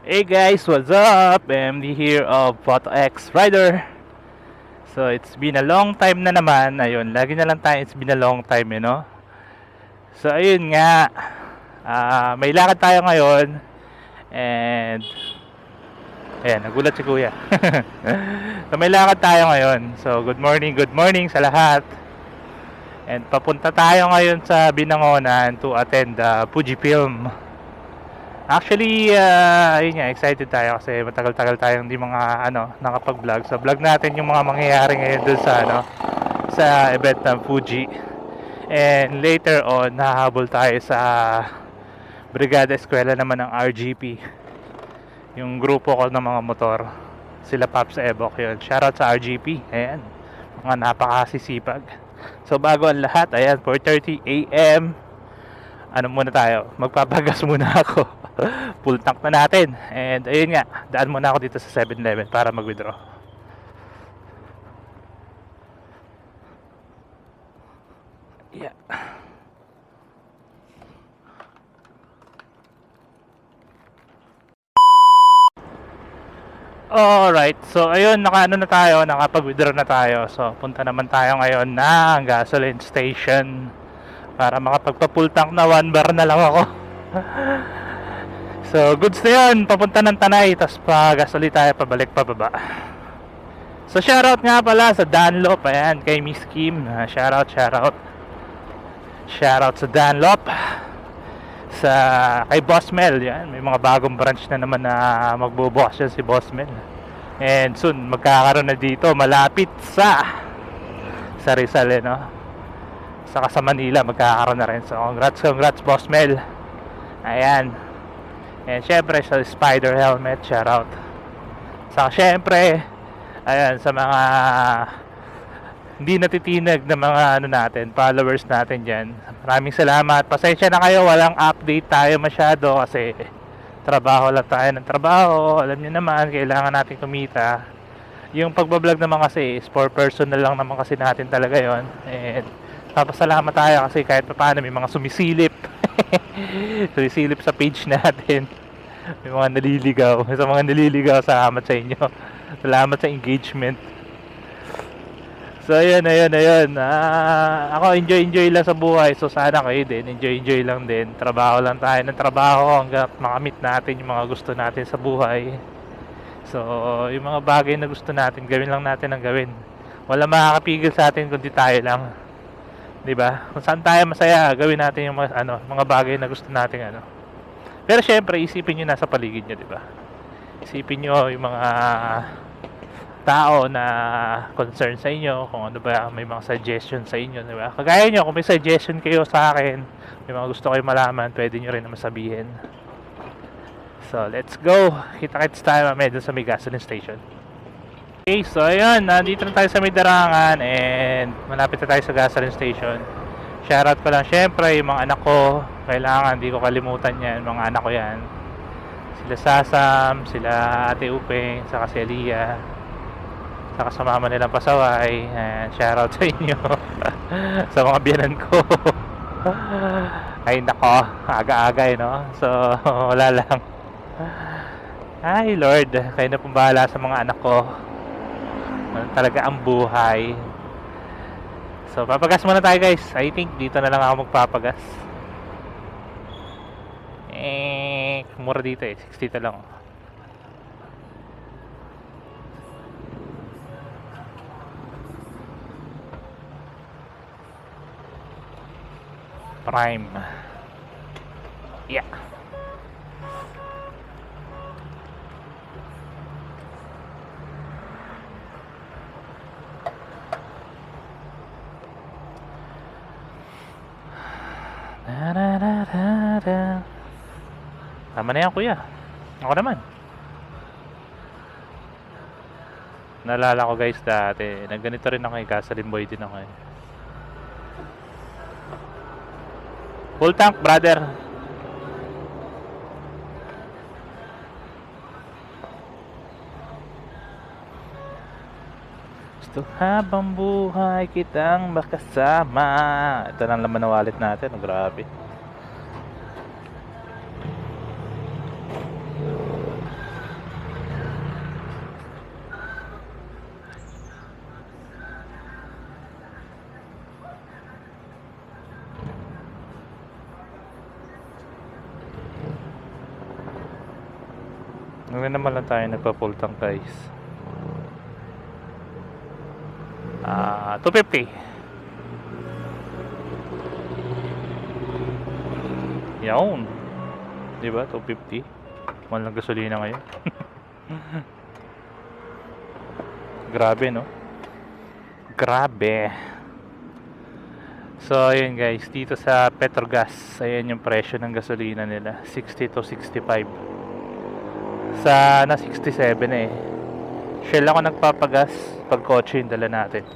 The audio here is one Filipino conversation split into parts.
Hey guys, what's up? MD here of PhotoX Rider. So it's been a long time na naman. Ayun, lagi na lang tayo it's been a long time, you know. So ayun nga, may lakad tayo ngayon. And ayan, nagulat si kuya. So may lakad tayo ngayon. So good morning sa lahat. And papunta tayo ngayon sa Binangonan to attend the Fujifilm. Actually, ayun nga, excited tayo kasi matagal-tagal tayong hindi mga nakapag-vlog. So vlog natin yung mga mangyayari ngayon dun sa event ng Fuji. And later on, nahabol tayo sa Brigada Eskwela naman ng RGP. Yung grupo ko ng mga motor. Sila Pops Evok yun. Shoutout sa RGP. Ayan, mga napakasisipag. So bago ang lahat, ayan, 4:30 AM. Ano muna tayo? Magpapagas muna ako. Full tank na natin. And ayun nga, daan muna ako dito sa 7-Eleven para mag-withdraw. Yeah. Alright, so ayun, nakaano na tayo, nakapag-withdraw na tayo. So punta naman tayo ngayon ng gasoline station para makapagpa-full tank na 1 bar na lang ako. So goods na yun, papunta ng Tanay, tapos pa-gasoli tayo pabalik pababa. So shoutout nga pala sa Dunlop, ayan, kay Miss Kim. Shoutout sa Dunlop. Kay Boss Mel, yan, may mga bagong branch na naman na magbubukas yan si Boss Mel. And soon magkakaroon na dito malapit sa Rizal, no? Saka sa Manila magkakaroon na rin. So congrats Boss Mel. Ayan. And syempre sa Spider Helmet, shoutout. Saka syempre, ayan, sa mga hindi natitinag na mga natin, followers natin dyan. Maraming salamat. Pasensya na kayo, walang update tayo masyado kasi trabaho lang tayo ng trabaho. Alam niyo naman, kailangan natin kumita. Yung pagbablog naman kasi is for personal lang naman kasi natin talaga yon. And papasalamat tayo kasi kahit paano may mga sumisilip. Sumisilip sa page natin. May mga naliligaw. Sa mga naliligaw, salamat sa inyo. Salamat sa engagement. So ayun. Ako enjoy lang sa buhay. So sana kayo din, enjoy lang din. Trabaho lang tayo ng trabaho hanggang makamit natin yung mga gusto natin sa buhay. So yung mga bagay na gusto natin, gawin lang natin ang gawin. Wala makakapigil sa atin kundi tayo lang. 'Di ba? Kung saan tayo masaya, gawin natin yung mga bagay na gusto natin . Pero syempre, isipin niyo nasa paligid niyo, 'di ba? Isipin niyo yung mga tao na concern sa inyo, kung ano ba may mga suggestion sa inyo, 'di ba? Kagaya niyo, kung may suggestion kayo sa akin, may mga gusto kayo malaman, pwede niyo rin naman sabihin. So, let's go. Kita-kits tayo mamaya dun sa may gasoline station. Okay, so ayun, nandito na tayo sa may Darangan and malapit na tayo sa gasoline station. Shoutout ko lang syempre yung mga anak ko. Kailangan, di ko kalimutan yan, mga anak ko yan. Sila Sasam, sila Ate Upeng, saka si Aliyah, saka sa mama nilang pasaway. And shoutout sa inyo. Sa mga biyanan ko. Ay nako, aga-aga no. So wala lang. Ay Lord, kayo na pong bahala sa mga anak ko. Talaga ang buhay. So papagas muna tayo guys. I think dito na lang ako magpapagas. Mura dito 60 lang. Prime. Yeah. Tama na yan kuya. Ako naman. Naalala ko guys dati, nagganito rin ako, gasoline boy din ako . Full tank brother. Gusto habang buhay kitang makasama. Ito lang laman ng wallet natin, grabe. Ngayon naman lang tayo nagpa-full tank guys. 250. Yawn. Diba? 250. Mahal ng gasolina ngayon. Grabe, no? Grabe. So, ayun guys. Dito sa Petrogas, ayan yung presyo ng gasolina nila. 60 to 65. Sana 67 eh. Shell ako nagpapagas pag kotse yung dala natin.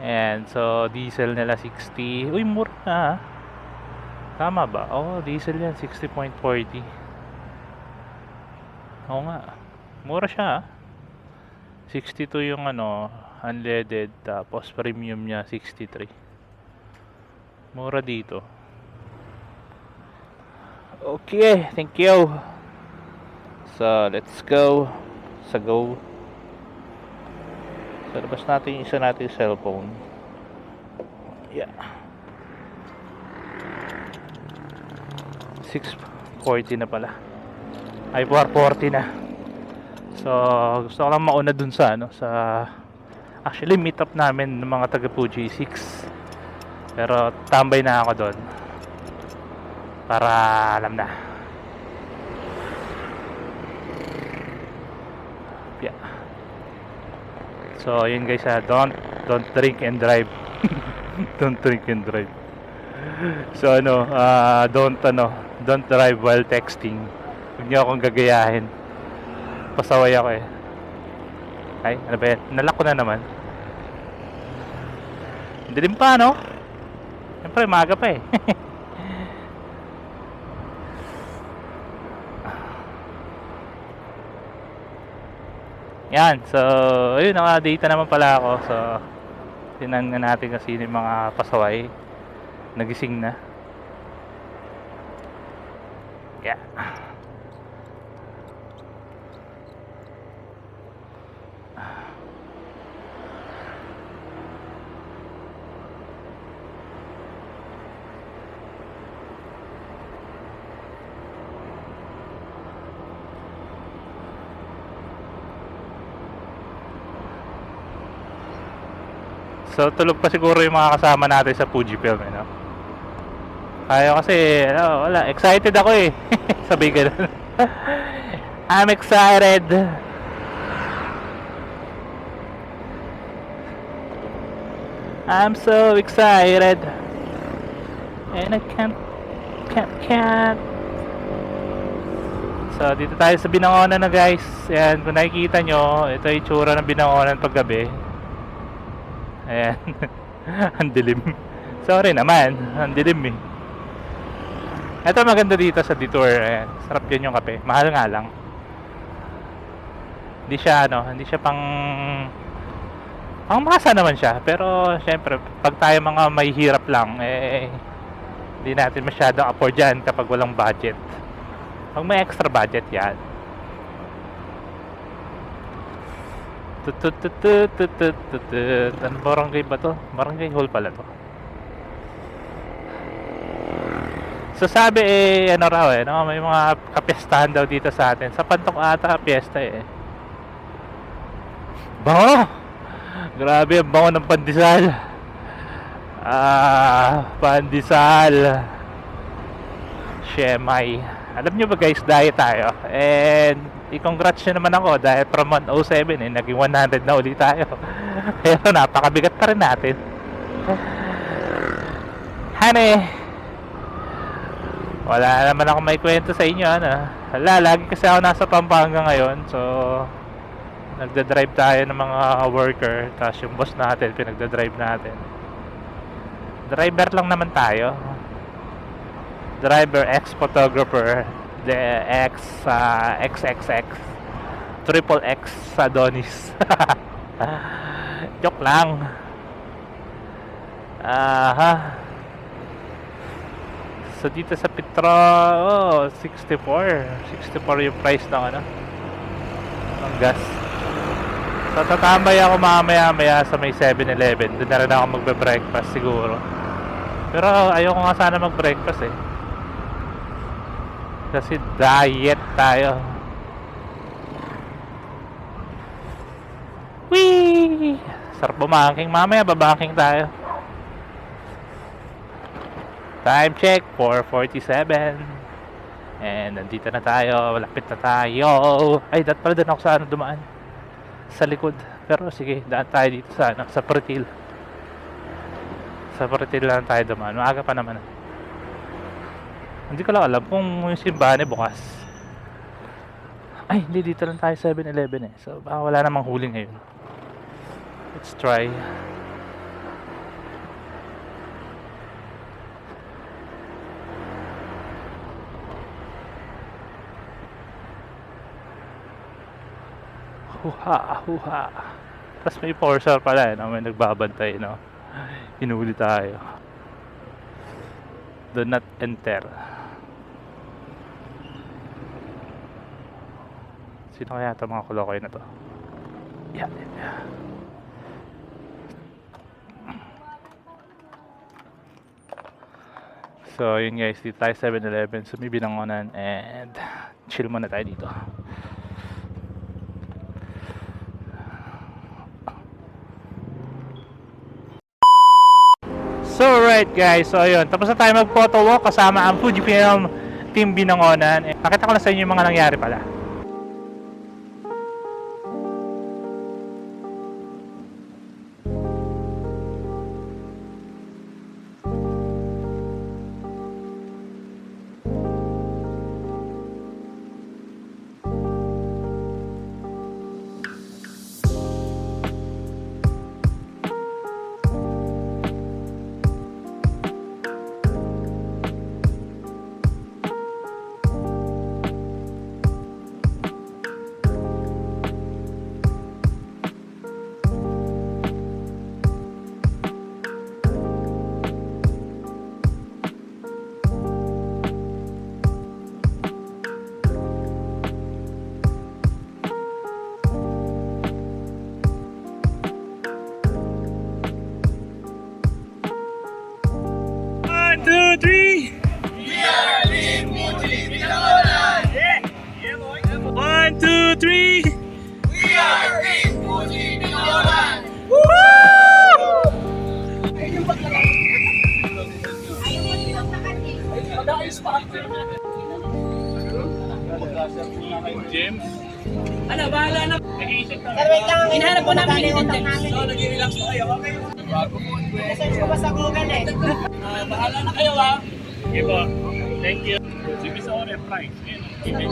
And so diesel nila 60. Uy, mura na ha. Tama ba? Oh, diesel yan 60.40. Oo nga. Mura siya ha. 62 yung ano, unleaded, tapos premium niya 63. Mura dito. Okay, thank you. So, let's go. Sa go. So, labas natin yung isa natin cellphone. Yeah. 640 na pala. Ay, 440 na. So, gusto ko lang mauna dun sa ano, sa actually meet up namin ng mga taga Fuji 6. Pero tambay na ako doon. Para alam na. Yeah. So, yun guys, don't drink and drive. Don't drink and drive. So don't drive while texting. Huwag niyo akong gagayahin. Pasaway ako eh. Ay, ano ba yan? Nalak ko na naman. Hindi din pa, no? Siyempre, maaga pa eh. Yan, so ayun, naka-data naman pala ako. So tingnan natin kasi yung mga pasaway nagising na. Yeah. So tulog pa siguro yung mga kasama natin sa Fujifilm, no? Kaya kasi, wala, excited ako eh. Sabi ganun. I'm excited. I'm so excited. And I can't. So dito tayo sa Binangonan na guys. Ayan, kung nakikita nyo, ito yung itsura ng Binangonan paggabi. Ayan. Ang dilim. Sorry naman, ang dilim eh. Ito maganda dito sa detour. Ayan. Sarap yun yung kape. Mahal nga lang. Hindi siya pang masa naman siya. Pero syempre, pag tayo mga may hirap lang, hindi natin masyadong afford yan kapag walang budget. Pag may extra budget yan. Ano barangay ba to? Barangay Hall pala to. So sabi ano raw no? May mga kapiestahan daw dito sa atin. Sa Pantok ata piyesta eh. Bango! Grabe, ang bango ng pandesal. Pandesal. Shemay. Alam nyo ba guys, diet tayo. And i-congrats nyo naman ako dahil from 107 naging 100 na ulit tayo. Pero napakabigat pa rin natin. Honey, wala naman ako may kwento sa inyo lagi kasi ako nasa Pampanga ngayon. So nagda-drive tayo ng mga worker, tapos yung boss natin pinagda-drive natin. Driver lang naman tayo. Driver, ex-photographer, the XXX triple X Adonis. Joke lang. So dito sa Petro, 64 yung price ng ng gas. So tatambay ako mamaya sa may 7-Eleven. Doon na rin ako magbe-breakfast siguro. Pero ayoko nga sana mag-breakfast eh. Kasi diet tayo. Whee! Sarap bumaking. Mamaya babaking tayo. Time check, 4:47. And nandito na tayo. Malapit na tayo. Ay, dat pala doon ako sa dumaan. Sa likod. Pero sige, daan tayo dito sa sa Pretil. Sa Pretil lang tayo dumaan. Maaga pa naman. Hindi ko lang alam kung yung simbahan bukas. Ay, hindi, dito lang tayo 7-Eleven eh. So baka wala namang huli ngayon. Let's try. Huha, huha. Tapos may enforcer pala, no? May nagbabantay, no? Hinuli tayo. Do not enter. Sino kaya ito mga kulokoy na to? Yan, yan. So yun guys, dito tayo 7-Eleven. So may binangonan and chill muna tayo dito. So right guys, so ayun, tapos na tayo mag-photo walk kasama ang Fujifilm Team Binangonan. Nakita ko na sa inyo yung mga nangyari pala. One, two, three. We are Team Fuji Binangonan! James? Ano, bahala na. Nag-iisip na. Hinahanap po namin yung content. So, nag-relax po kayo, okay? Search ko ba sa Google eh. Bahala na kayo ha! Okay po. Thank you. Sige sa order price. Ayun.